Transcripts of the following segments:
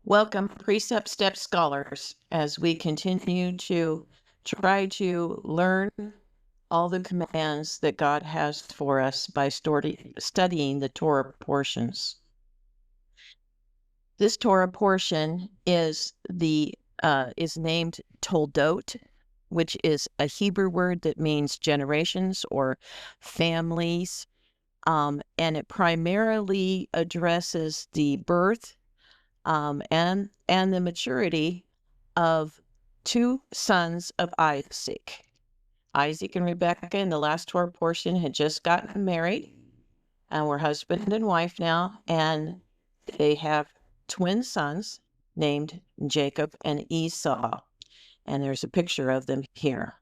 Welcome, Precept Step Scholars, as we continue to try to learn all the commands that God has for us by studying the Torah portions. This Torah portion is named Toldot, which is a Hebrew word that means generations or families, and it primarily addresses the birth and the maturity of two sons of Isaac. Isaac and Rebekah in the last Torah portion had just gotten married, and were husband and wife now, and they have twin sons named Jacob and Esau, and there's a picture of them here.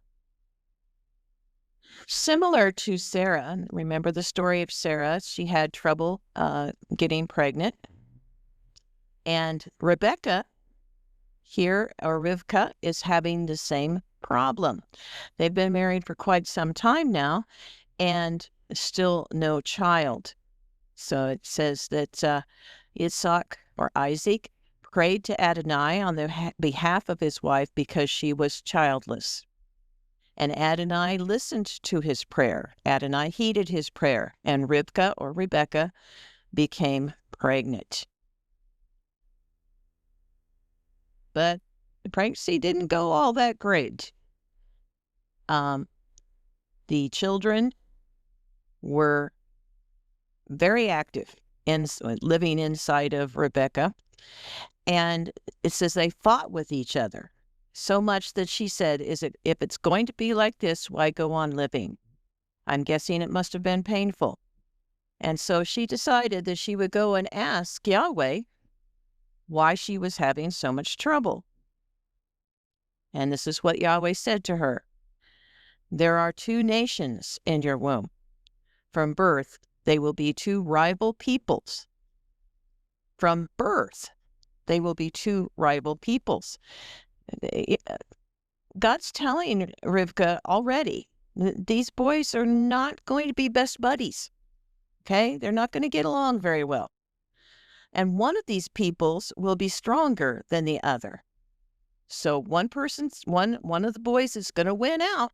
Similar to Sarah, remember the story of Sarah? She had trouble getting pregnant, and Rebekah here, or Rivka, is having the same problem. They've been married for quite some time now and still no child. So it says that Isaac or Isaac prayed to Adonai on the behalf of his wife because she was childless. And Adonai listened to his prayer. Adonai heeded his prayer, and Rivka or Rebekah became pregnant. But the pregnancy didn't go all that great. The children were very active in living inside of Rebekah, and it says they fought with each other so much that she said, if it's going to be like this, why go on living? I'm guessing it must have been painful. And so she decided that she would go and ask Yahweh why she was having so much trouble. And this is what Yahweh said to her. There are two nations in your womb. From birth, they will be two rival peoples. From birth, they will be two rival peoples. God's telling Rivka already, these boys are not going to be best buddies. Okay? They're not going to get along very well. And one of these peoples will be stronger than the other. So one of the boys is going to win out,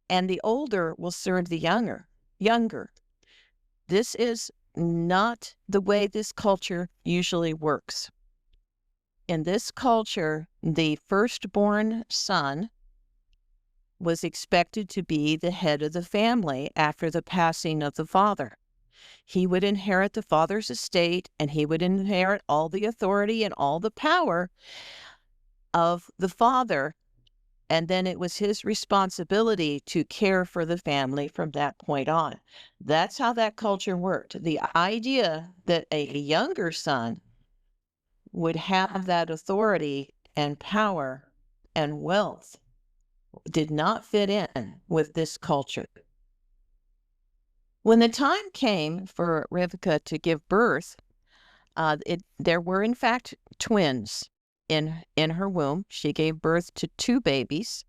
and the older will serve the younger. This is not the way this culture usually works. In this culture, the firstborn son was expected to be the head of the family after the passing of the father. He would inherit the father's estate, and he would inherit all the authority and all the power of the father. And then it was his responsibility to care for the family from that point on. That's how that culture worked. The idea that a younger son would have that authority and power and wealth did not fit in with this culture. When the time came for Rivka to give birth, there were in fact twins in her womb. She gave birth to two babies.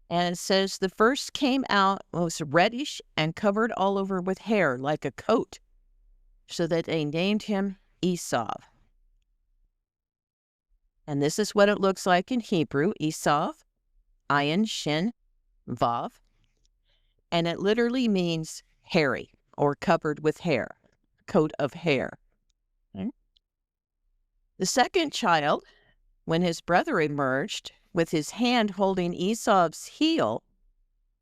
And it says the first came out, was reddish and covered all over with hair like a coat, so that they named him Esau. And this is what it looks like in Hebrew, Esau, Ayin, Shin, Vav. And it literally means hairy or covered with hair, coat of hair. Okay. The second child, when his brother emerged with his hand holding Esau's heel,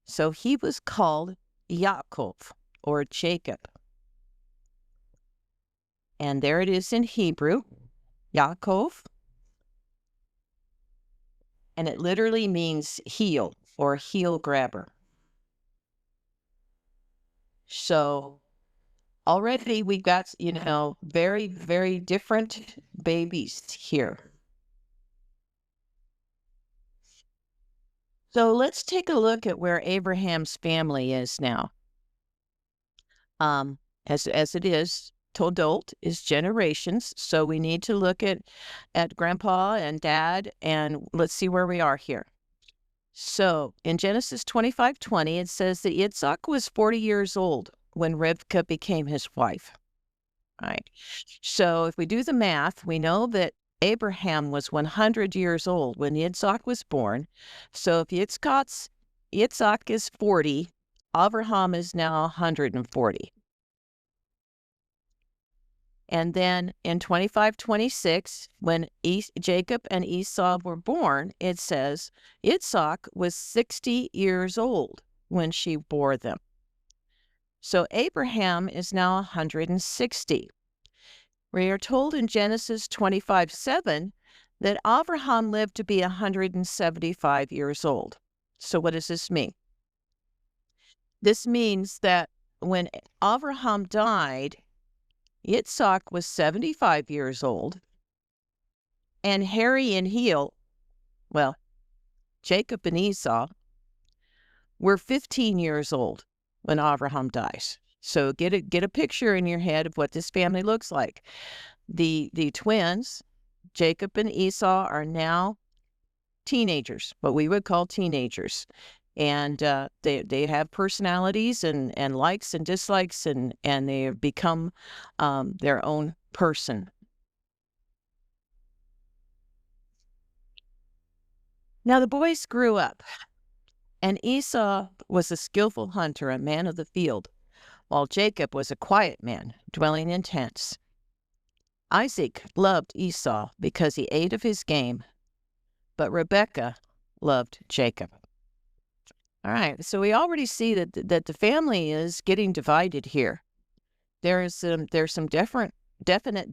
so he was called Yaakov or Jacob. And there it is in Hebrew, Yaakov. And it literally means heel or heel grabber. So already we got, very, very different babies here. So let's take a look at where Abraham's family is now. As it is, Toldot is generations, so we need to look at grandpa and dad, and let's see where we are here. So in Genesis 25:20, it says that Yitzhak was 40 years old when Rivka became his wife. right? So if we do the math, we know that Abraham was 100 years old when Yitzhak was born. So if Yitzhak is 40, Abraham is now 140. And then in 25:26, when Jacob and Esau were born, it says Yitzhak was 60 years old when she bore them. So Abraham is now 160. We are told in Genesis 25:7 that Abraham lived to be 175 years old. So what does this mean? This means that when Abraham died, Yitzhak was 75 years old, and Harry and Jacob and Esau were 15 years old when Abraham dies. So get a picture in your head of what this family looks like. The twins, Jacob and Esau, are now teenagers, what we would call teenagers. And they have personalities and likes and dislikes, and they have become their own person. Now the boys grew up, and Esau was a skillful hunter, a man of the field, while Jacob was a quiet man, dwelling in tents. Isaac loved Esau because he ate of his game, but Rebekah loved Jacob. All right, so we already see that the family is getting divided here. There's some definite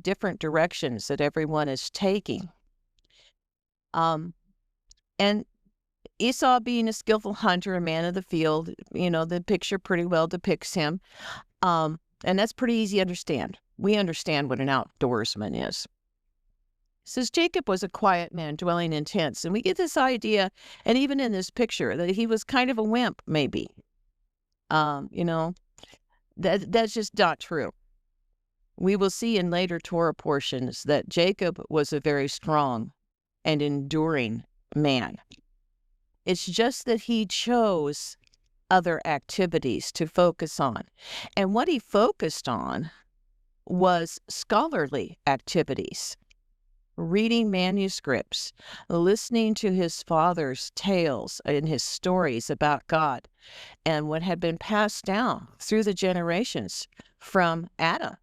different directions that everyone is taking. And Esau being a skillful hunter, a man of the field, the picture pretty well depicts him. And that's pretty easy to understand. We understand what an outdoorsman is. It says Jacob was a quiet man dwelling in tents. And we get this idea, and even in this picture, that he was kind of a wimp, maybe. That's just not true. We will see in later Torah portions that Jacob was a very strong and enduring man. It's just that he chose other activities to focus on. And what he focused on was scholarly activities, reading manuscripts, listening to his father's tales and his stories about God and what had been passed down through the generations from Adam.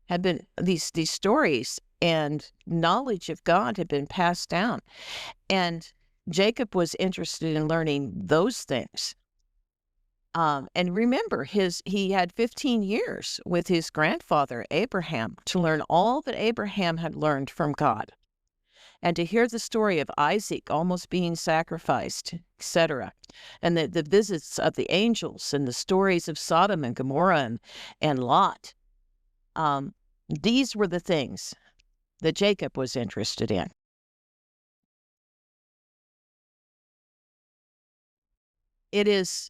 Had been these stories and knowledge of God had been passed down. And Jacob was interested in learning those things. And remember, he had 15 years with his grandfather, Abraham, to learn all that Abraham had learned from God. And to hear the story of Isaac almost being sacrificed, etc., and the visits of the angels and the stories of Sodom and Gomorrah and Lot. These were the things that Jacob was interested in. It is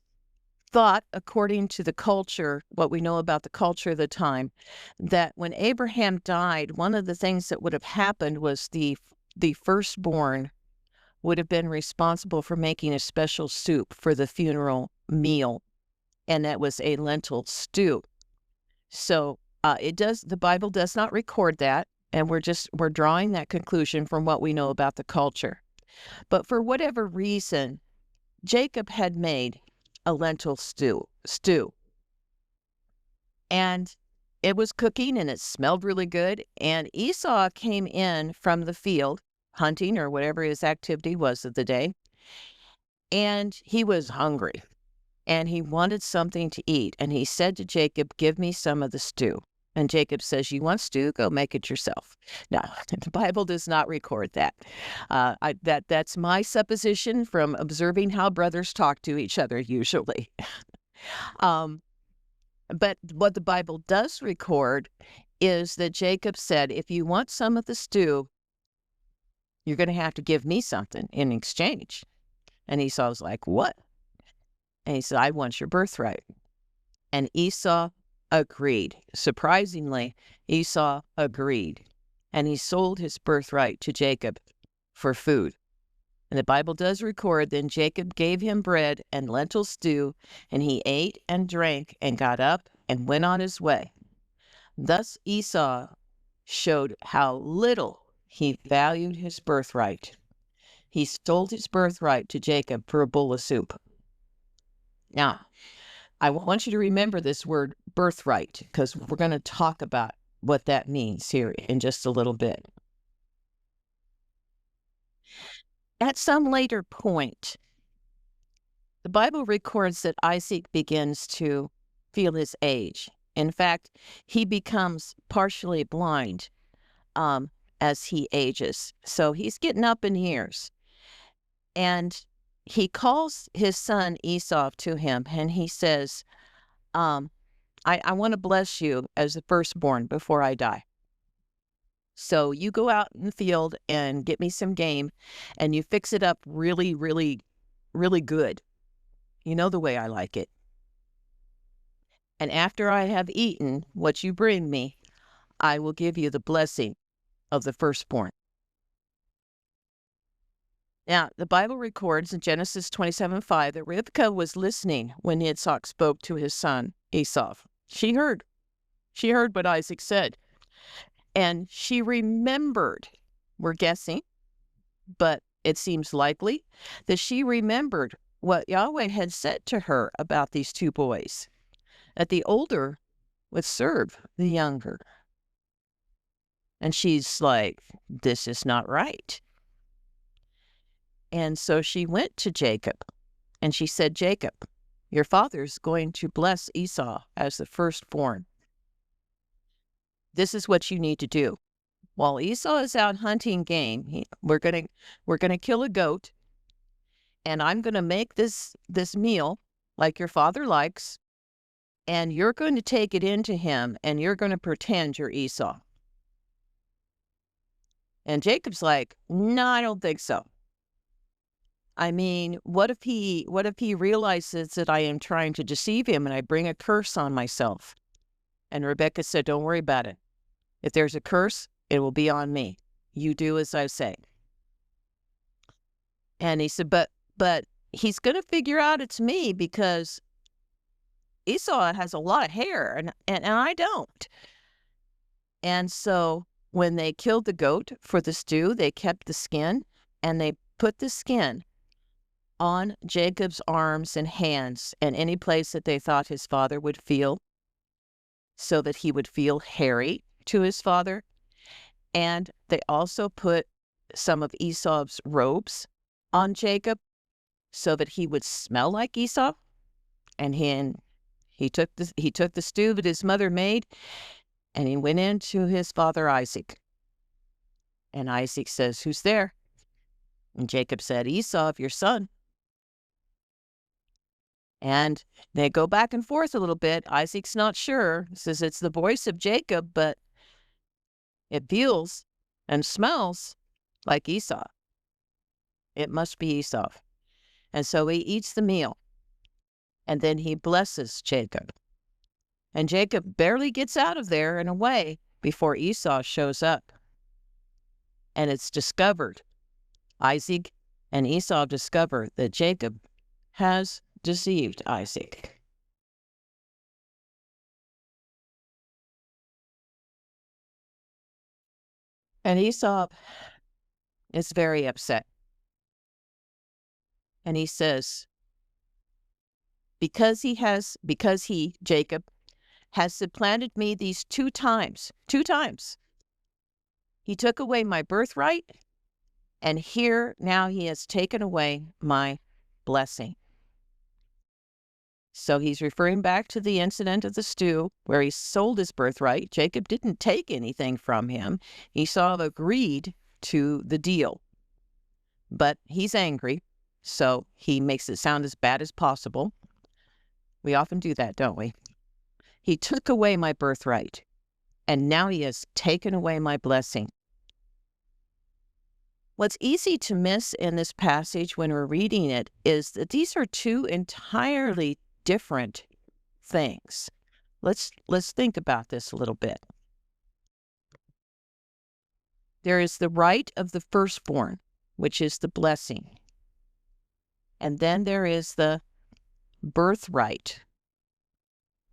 thought, according to the culture, what we know about the culture of the time, that when Abraham died, one of the things that would have happened was the firstborn would have been responsible for making a special soup for the funeral meal, and that was a lentil stew. So the Bible does not record that, and we're drawing that conclusion from what we know about the culture. But for whatever reason, Jacob had made a lentil stew. And it was cooking and it smelled really good. And Esau came in from the field, hunting or whatever his activity was of the day. And he was hungry and he wanted something to eat. And he said to Jacob, "Give me some of the stew." And Jacob says, "You want stew? Go make it yourself." Now, the Bible does not record that. That's my supposition from observing how brothers talk to each other usually. But what the Bible does record is that Jacob said, "If you want some of the stew, you're going to have to give me something in exchange." And Esau was like, "What?" And he said, "I want your birthright." And Esau agreed. Surprisingly, Esau agreed. And he sold his birthright to Jacob for food. And the Bible does record, then Jacob gave him bread and lentil stew, and he ate and drank and got up and went on his way. Thus Esau showed how little he valued his birthright. He sold his birthright to Jacob for a bowl of soup. Now, I want you to remember this word birthright, because we're going to talk about what that means here in just a little bit. At some later point, the Bible records that Isaac begins to feel his age. In fact, he becomes partially blind as he ages. So he's getting up in years. And he calls his son Esau to him, and he says, I want to bless you as the firstborn before I die. So you go out in the field and get me some game, and you fix it up really, really, really good. You know the way I like it. And after I have eaten what you bring me, I will give you the blessing of the firstborn. Now, the Bible records in Genesis 27:5 that Rivkah was listening when Yitzhak spoke to his son Esau. She heard what Isaac said. And she remembered, we're guessing, but it seems likely, that she remembered what Yahweh had said to her about these two boys, that the older would serve the younger. And she's like, this is not right. And so she went to Jacob, and she said, Jacob, your father's going to bless Esau as the firstborn. This is what you need to do. While Esau is out hunting game, we're gonna kill a goat, and I'm gonna make this meal like your father likes, and you're going to take it into him, and you're going to pretend you're Esau. And Jacob's like, no, I don't think so. I mean, what if he realizes that I am trying to deceive him and I bring a curse on myself? And Rebekah said, don't worry about it. If there's a curse, it will be on me. You do as I say. And he said, but he's going to figure out it's me because Esau has a lot of hair and I don't. And so when they killed the goat for the stew, they kept the skin and they put the skin on Jacob's arms and hands and any place that they thought his father would feel, so that he would feel hairy to his father. And they also put some of Esau's robes on Jacob so that he would smell like Esau. And he took the stew that his mother made, and he went into his father Isaac. And Isaac says, who's there? And Jacob said, Esau, your son. And they go back and forth a little bit. Isaac's not sure. Says it's the voice of Jacob, but it feels and smells like Esau. It must be Esau. And so he eats the meal. And then he blesses Jacob. And Jacob barely gets out of there and away before Esau shows up. And it's discovered. Isaac and Esau discover that Jacob has deceived Isaac. And Esau is very upset. And he says, because Jacob, has supplanted me these two times, he took away my birthright, and here now he has taken away my blessing. So he's referring back to the incident of the stew where he sold his birthright. Jacob didn't take anything from him. Esau agreed to the deal. But he's angry, so he makes it sound as bad as possible. We often do that, don't we? He took away my birthright, and now he has taken away my blessing. What's easy to miss in this passage when we're reading it is that these are two entirely different things. Let's think about this a little bit. There is the right of the firstborn, which is the blessing. And then there is the birthright,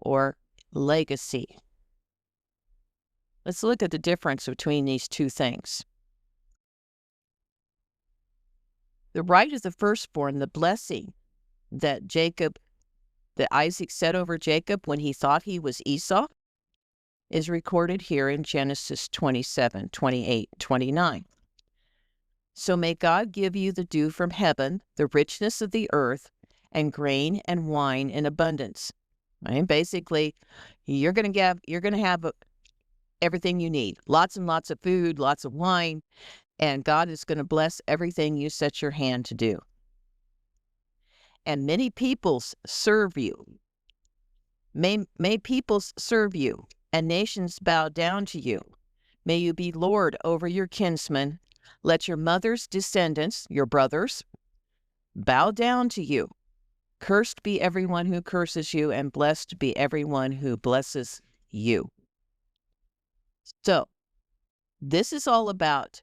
or legacy. Let's look at the difference between these two things. The right of the firstborn, the blessing that Isaac said over Jacob when he thought he was Esau, is recorded here in Genesis 27, 28, 29. So may God give you the dew from heaven, the richness of the earth, and grain and wine in abundance. Right? Basically, you're going to have everything you need. Lots and lots of food, lots of wine, and God is going to bless everything you set your hand to do. And many peoples serve you. May peoples serve you, and nations bow down to you. May you be lord over your kinsmen. Let your mother's descendants, your brothers, bow down to you. Cursed be everyone who curses you, and blessed be everyone who blesses you. So, this is all about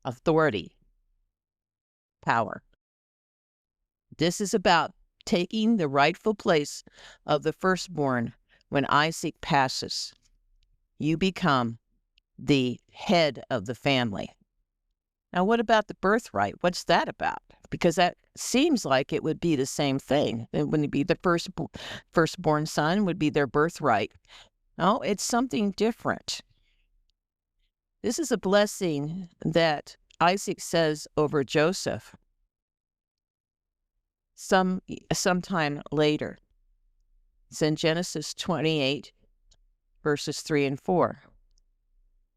authority, power. This is about taking the rightful place of the firstborn. When Isaac passes, you become the head of the family. Now, what about the birthright? What's that about? Because that seems like it would be the same thing. It wouldn't be the firstborn son would be their birthright. No, it's something different. This is a blessing that Isaac says over Joseph sometime later. It's in Genesis 28, verses 3 and 4.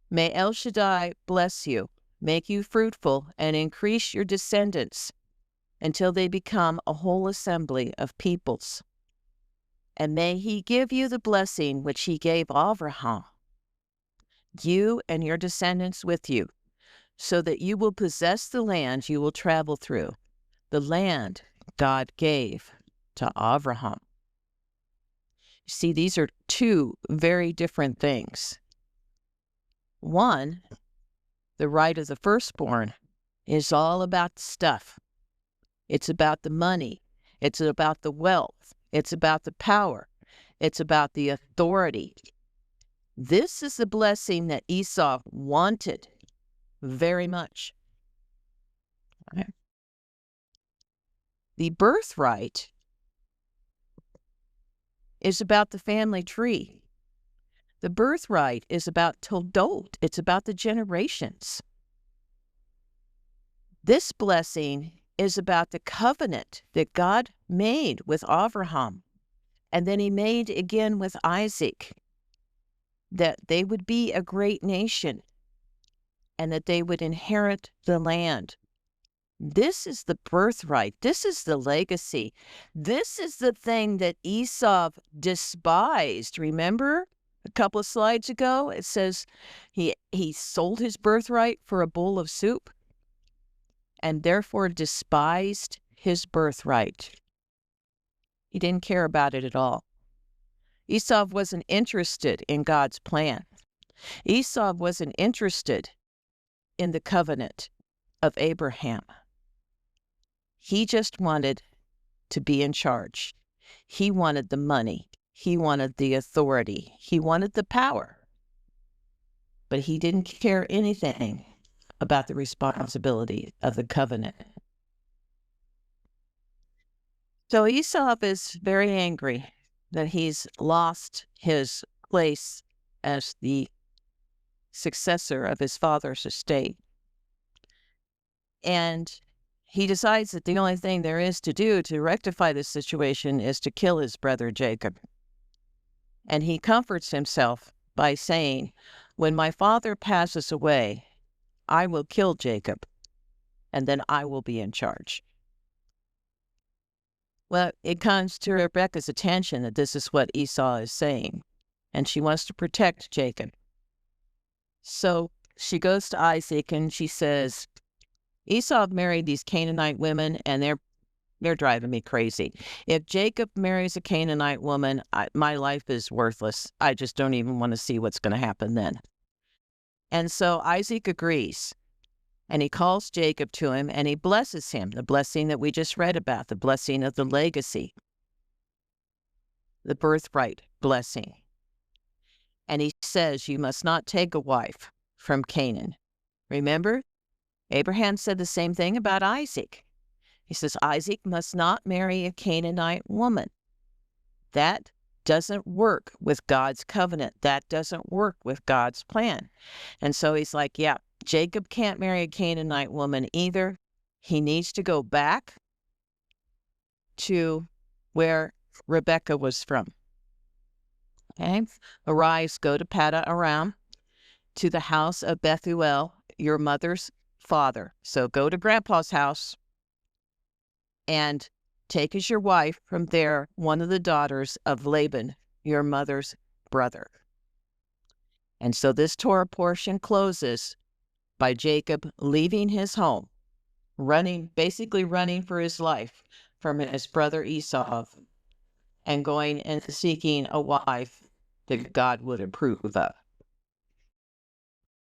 May El Shaddai bless you, make you fruitful, and increase your descendants until they become a whole assembly of peoples. And may he give you the blessing which he gave Abraham, you and your descendants with you, so that you will possess the land you will travel through, the land God gave to Abraham. You see, these are two very different things. One, the right of the firstborn, is all about stuff. It's about the money. It's about the wealth. It's about the power. It's about the authority. This is the blessing that Esau wanted very much. Okay. The birthright is about the family tree. The birthright is about Toldot. It's about the generations. This blessing is about the covenant that God made with Abraham, and then he made again with Isaac, that they would be a great nation and that they would inherit the land. This is the birthright. This is the legacy. This is the thing that Esau despised. Remember a couple of slides ago? It says he sold his birthright for a bowl of soup and therefore despised his birthright. He didn't care about it at all. Esau wasn't interested in God's plan. Esau wasn't interested in the covenant of Abraham. He just wanted to be in charge. He wanted the money. He wanted the authority. He wanted the power. But he didn't care anything about the responsibility of the covenant. So Esau is very angry that he's lost his place as the successor of his father's estate. And he decides that the only thing there is to do to rectify this situation is to kill his brother Jacob. And he comforts himself by saying, when my father passes away, I will kill Jacob, and then I will be in charge. Well, it comes to Rebekah's attention that this is what Esau is saying, and she wants to protect Jacob. So she goes to Isaac and she says, Esau married these Canaanite women, and they're driving me crazy. If Jacob marries a Canaanite woman, my life is worthless. I just don't even want to see what's going to happen then. And so Isaac agrees, and he calls Jacob to him, and he blesses him, the blessing that we just read about, the blessing of the legacy, the birthright blessing. And he says, you must not take a wife from Canaan. Remember, Abraham said the same thing about Isaac. He says, Isaac must not marry a Canaanite woman. That doesn't work with God's covenant. That doesn't work with God's plan. And so he's like, yeah, Jacob can't marry a Canaanite woman either. He needs to go back to where Rebekah was from. Okay? Arise, go to Paddan Aram, to the house of Bethuel, your mother's father. So go to Grandpa's house and take as your wife from there one of the daughters of Laban, your mother's brother. And so this Torah portion closes by Jacob leaving his home, basically running for his life from his brother Esau, and going and seeking a wife that God would approve of.